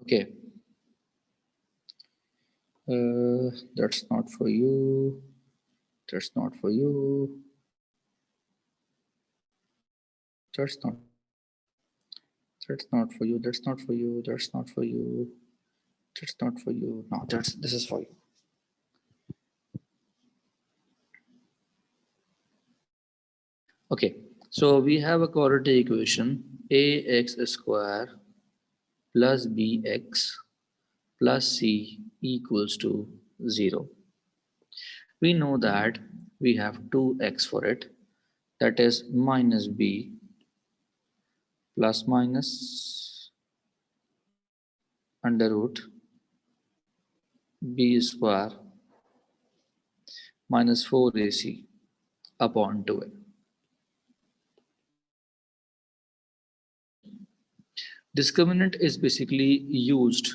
Okay. That's not for you. That's not for you. That's not. That's not for you. That's not for you. That's not for you. That's not for you. No, this is for you. Okay. So we have a quadratic equation ax square plus bx plus c equals to 0. We know that we have 2x for it, that is minus b plus minus under root b square minus 4ac upon 2a. Discriminant is basically used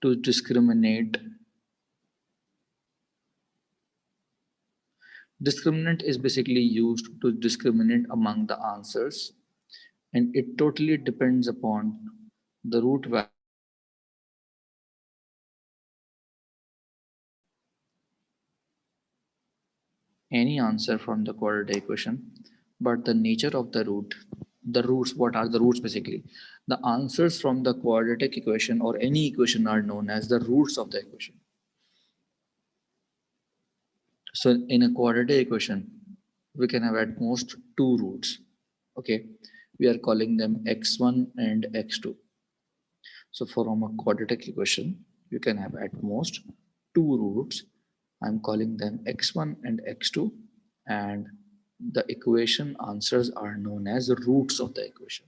to discriminate. Discriminant is basically used to discriminate among the answers, and it totally depends upon the root value. Any answer from the quadratic equation, but the nature of the root, the roots, what are the roots basically? The answers from the quadratic equation or any equation are known as the roots of the equation. So in a quadratic equation, we can have at most two roots. Okay, we are calling them x1 and x2. So from a quadratic equation, you can have at most two roots. I'm calling them x1 and x2, and the equation answers are known as roots of the equation.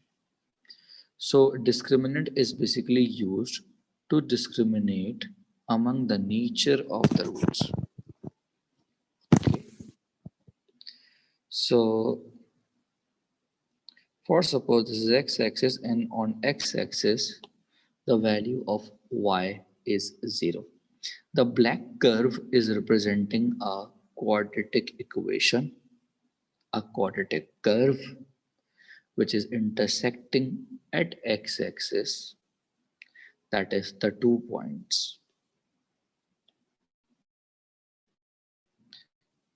So discriminant is basically used to discriminate among the nature of the roots. Okay. So for suppose this is x-axis, and on x-axis the value of y is 0. The black curve is representing a quadratic equation, a quadratic curve which is intersecting at x-axis, that is the 2 points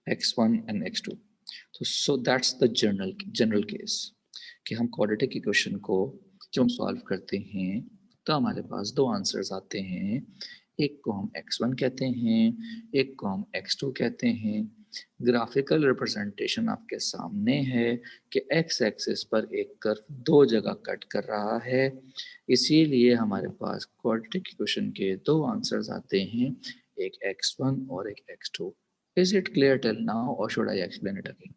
x1 and x2. So that's the general case कि हम quadratic equation को जब हम solve करते हैं तो हमारे पास दो आंसर्स आते हैं, एक को हम x1 कहते हैं, एक को हम x2 कहते हैं। ग्राफिकल रिप्रेजेंटेशन आपके सामने है कि x एक्सिस पर एक कर्व दो जगह कट कर रहा है, इसीलिए हमारे पास क्वाड्रेटिक इक्वेशन के दो आंसर्स आते हैं, एक x1 और एक x2. Is it clear till now or should I explain it again?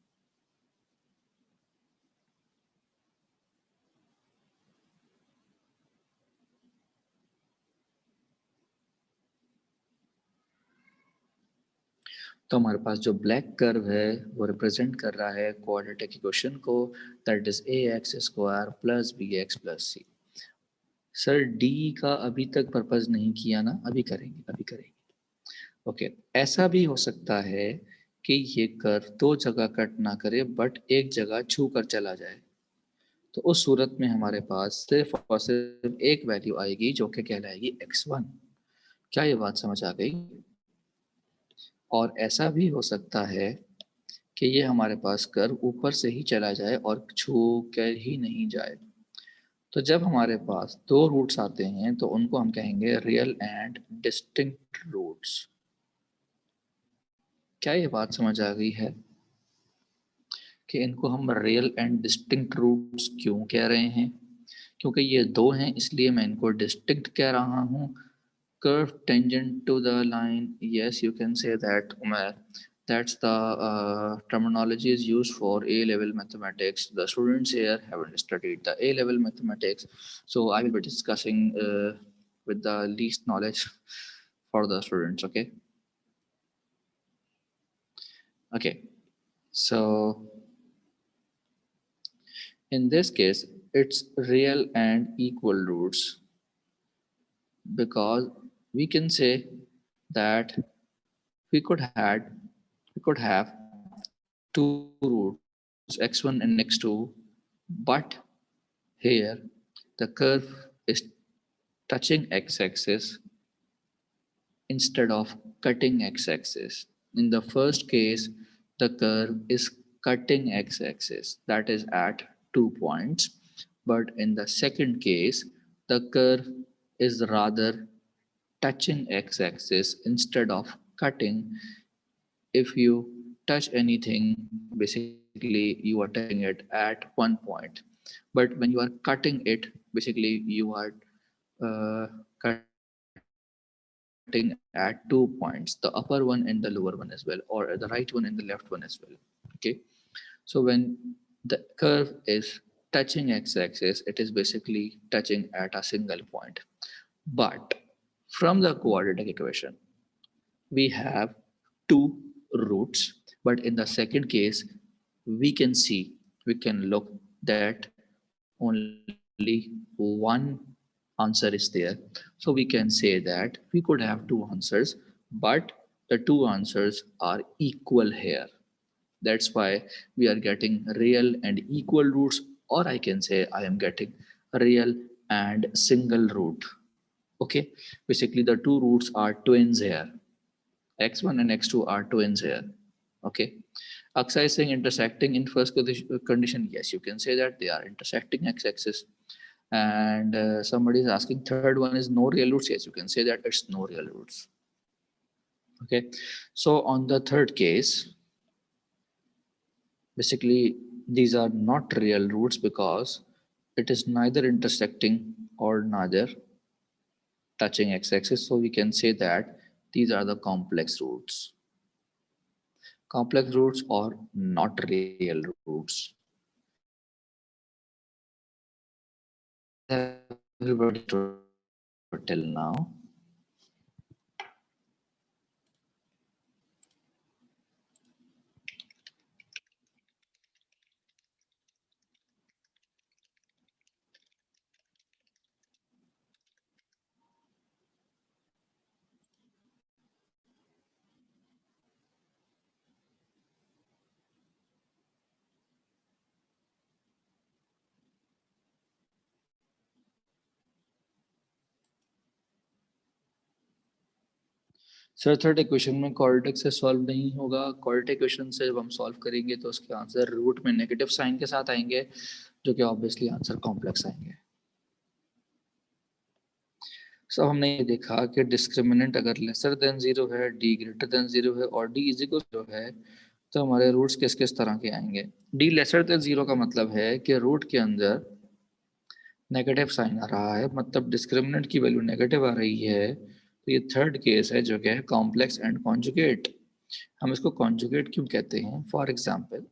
तो हमारे पास जो ब्लैक कर्व है वो रिप्रेजेंट कर रहा है क्वाड्रेटिक इक्वेशन को, that is a x square plus b x plus c. Sir D का अभी तक पर्पस नहीं किया ना, अभी करेंगे. ओके, ऐसा भी हो सकता है कि ये कर्व दो जगह कट ना करे बट एक जगह छू कर चला जाए, तो उस सूरत में हमारे पास सिर्फ और सिर्फ एक वैल्यू आएगी जो कि कहलाएगी x1. क्या ये बात समझ आ गई? और ऐसा भी हो सकता है कि ये हमारे पास कर्व ऊपर से ही चला जाए और छू कर ही नहीं जाए. तो जब हमारे पास दो रूट्स आते हैं तो उनको हम कहेंगे रियल एंड डिस्टिंक्ट रूट्स. क्या ये बात समझ आ गई है कि इनको हम रियल एंड डिस्टिंक्ट रूट्स क्यों कह रहे हैं? क्योंकि ये दो हैं इसलिए मैं इनको डिस्टिंक्ट कह रहा हूँ. Curve tangent to the line, yes, you can say that, Umar. That's the terminology is used for A-level mathematics. The students here haven't studied the A-level mathematics, so I will be discussing with the least knowledge for the students. Okay, so in this case it's real and equal roots, because we can say that we could have two roots x1 and x2, but here the curve is touching x-axis instead of cutting x-axis. In the first case, the curve is cutting x-axis, that is at 2 points. But in the second case, the curve is rather touching x-axis instead of cutting. If you touch anything, basically you are touching it at 1 point. But when you are cutting it, basically you are cutting at 2 points, the upper one and the lower one as well, or the right one and the left one as well. Okay. So when the curve is touching x-axis, it is basically touching at a single point. But from the quadratic equation, we have two roots, but in the second case, we can see, we can look that only one answer is there. So we can say that we could have two answers, but the two answers are equal here. That's why we are getting real and equal roots, or I can say I am getting real and single root. Okay, basically the two roots are twins here. X1 and X2 are twins here. Okay. Aksa is saying intersecting in first condition. Yes, you can say that they are intersecting x-axis. And somebody is asking third one is no real roots. Yes, you can say that it's no real roots. Okay. So on the third case, basically these are not real roots because it is neither intersecting or neither touching x-axis. So we can say that these are the complex roots. Complex roots or not real roots. Is everybody understood till now? Sir third equation में quadratic से solve नहीं होगा. Quadratic equation से जब हम solve करेंगे तो उसके आंसर रूट में नेगेटिव साइन के साथ आएंगे, जो कि ऑब्वियसली आंसर कॉम्प्लेक्स आएंगे. सो हमने ये देखा कि डिस्क्रिमिनेंट अगर लेसर देन जीरो है, डी ग्रेटर देन जीरो है और डी इज इक्वल जीरो है, तो हमारे रूट्स किस किस तरह के आएंगे. डी लेसर देन जीरो का मतलब है कि रूट के अंदर नेगेटिव साइन आ रहा है, मतलब डिस्क्रिमिनेंट की वैल्यू नेगेटिव आ रही है. तो ये थर्ड केस है जो कि है कॉम्प्लेक्स एंड कॉन्जुगेट. हम इसको कॉन्जुगेट क्यों कहते हैं? फॉर एग्जांपल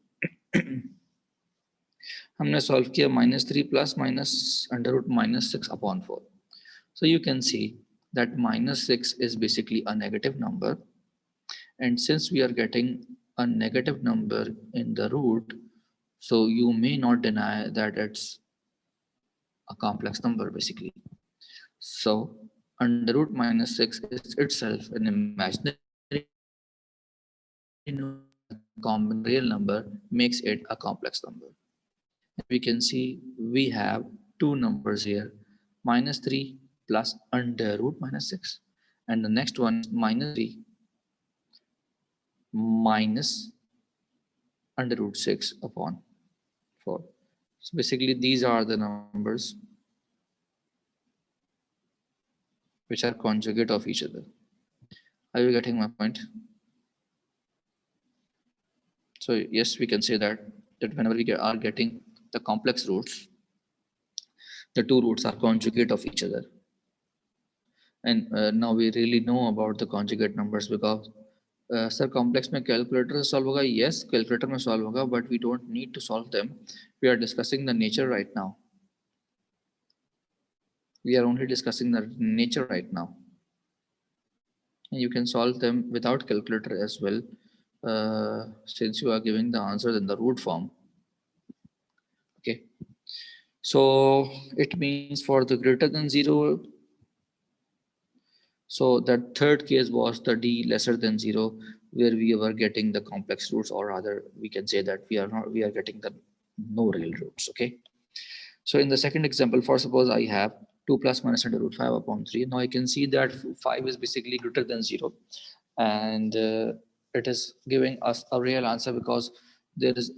हमने सॉल्व किया -3 plus minus under root -6 upon 4. So you can see that -6 is basically a negative number, and since we are getting a negative number in the root, so you may not deny that it's a complex number basically. So under root -6 is itself an imaginary common real number, makes it a complex number. And we can see we have two numbers here, -3 plus under root -6, and the next one is -3 minus under root 6 upon 4. So basically these are the numbers which are conjugate of each other. Are you getting my point? So yes, we can say that whenever we are getting the complex roots, the two roots are conjugate of each other. And now we really know about the conjugate numbers because sir complex में calculator से solve होगा. Yes, calculator में solve होगा, but we don't need to solve them. We are discussing the nature right now. We are only discussing the nature right now. And you can solve them without calculator as well, since you are giving the answers in the root form. Okay. So it means for the greater than zero. So that third case was the d lesser than zero, where we were getting the complex roots, or rather we can say that we are getting the no real roots. Okay. So in the second example, for suppose I have 2 plus minus under root 5 upon 3. Now I can see that 5 is basically greater than 0, and it is giving us a real answer because there is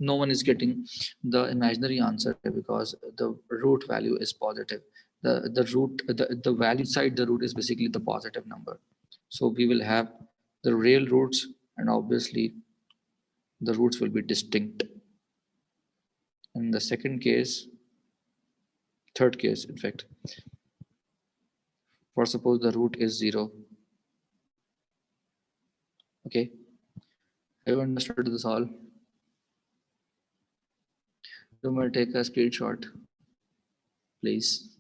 no one is getting the imaginary answer because the root value is positive. The value inside the root is basically the positive number. So we will have the real roots, and obviously the roots will be distinct. In the third case, in fact, for suppose the root is 0. Okay, have you understood this all? You may take a screenshot, please.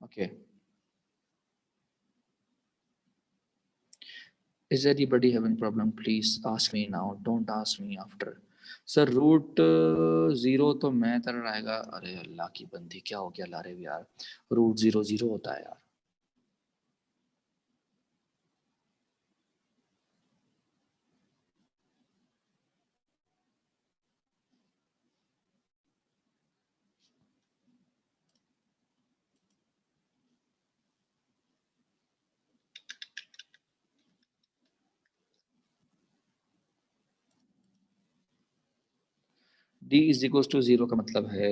Okay. Is anybody having problem? Please ask me now. Don't ask me after. Sir root 0 तो मैं तरह आएगा. अरे अल्लाह की बंदी, क्या हो गया लारे यार. रूट 0 0 होता है यार. d इज इक्वल टू 0 का मतलब है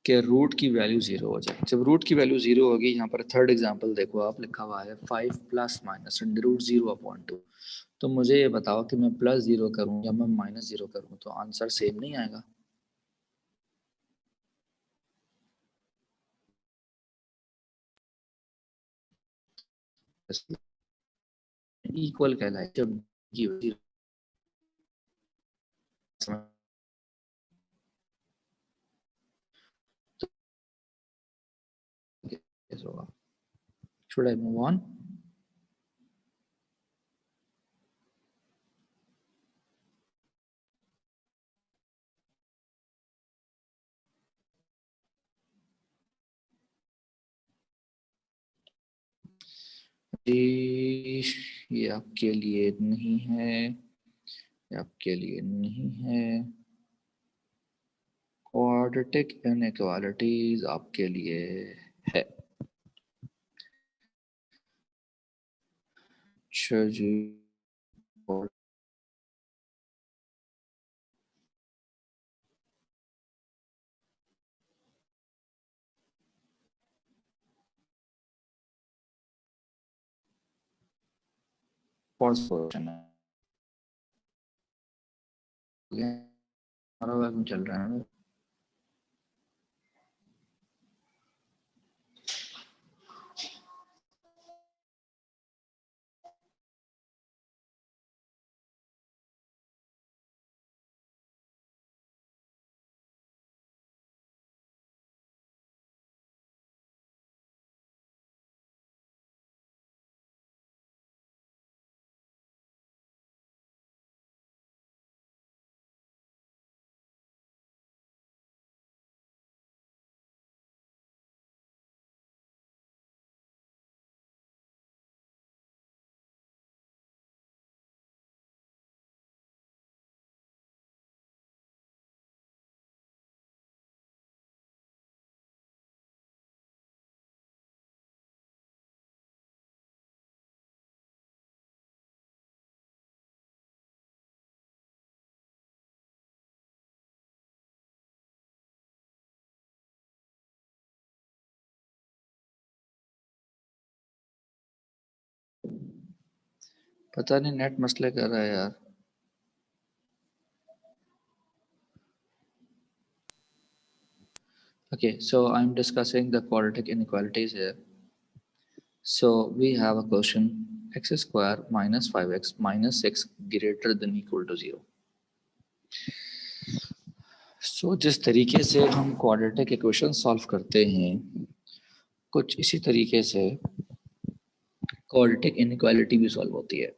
कि रूट की वैल्यू 0 हो जाए. जब रूट की वैल्यू 0 होगी, यहाँ पर थर्ड एग्जांपल देखो आप, लिखा हुआ है 5 plus minus under root 0 upon 2. तो मुझे ये बताओ कि मैं प्लस 0 करूँ या मैं माइनस 0 करूँ तो आंसर सेम नहीं आएगा. इक्वल कहलाए जब होगा. Should I move on? ये आपके लिए नहीं है, ये आपके लिए नहीं है. क्वाड्रेटिक इनइक्वालिटीज आपके लिए है. अच्छा जी. फॉल्स क्वेश्चन है. हमारा वर्क चल रहा है. पता नहीं नेट मसले कर रहा है यार. Okay, so I'm discussing the quadratic inequalities here. So we have a question: x square minus 5x minus 6 greater than equal to 0. So जिस तरीके से हम क्वाड्रेटिक इक्वेशन सॉल्व करते हैं, कुछ इसी तरीके से क्वाड्रेटिक इनइक्वालिटी भी सॉल्व होती है.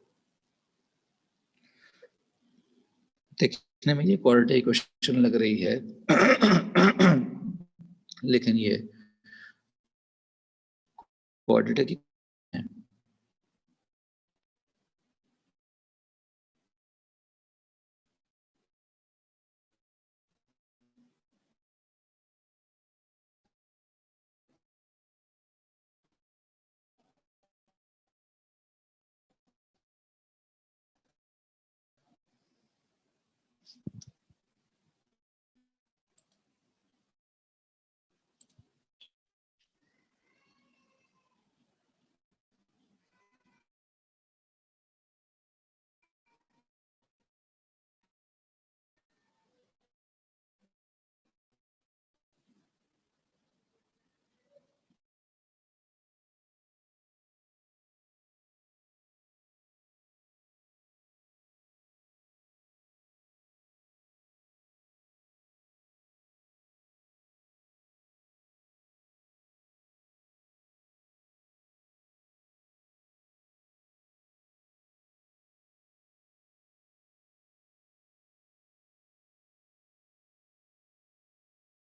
देखने में ये क्वाड्रेटिक इक्वेशन लग रही है लेकिन ये क्वाड्रेटिक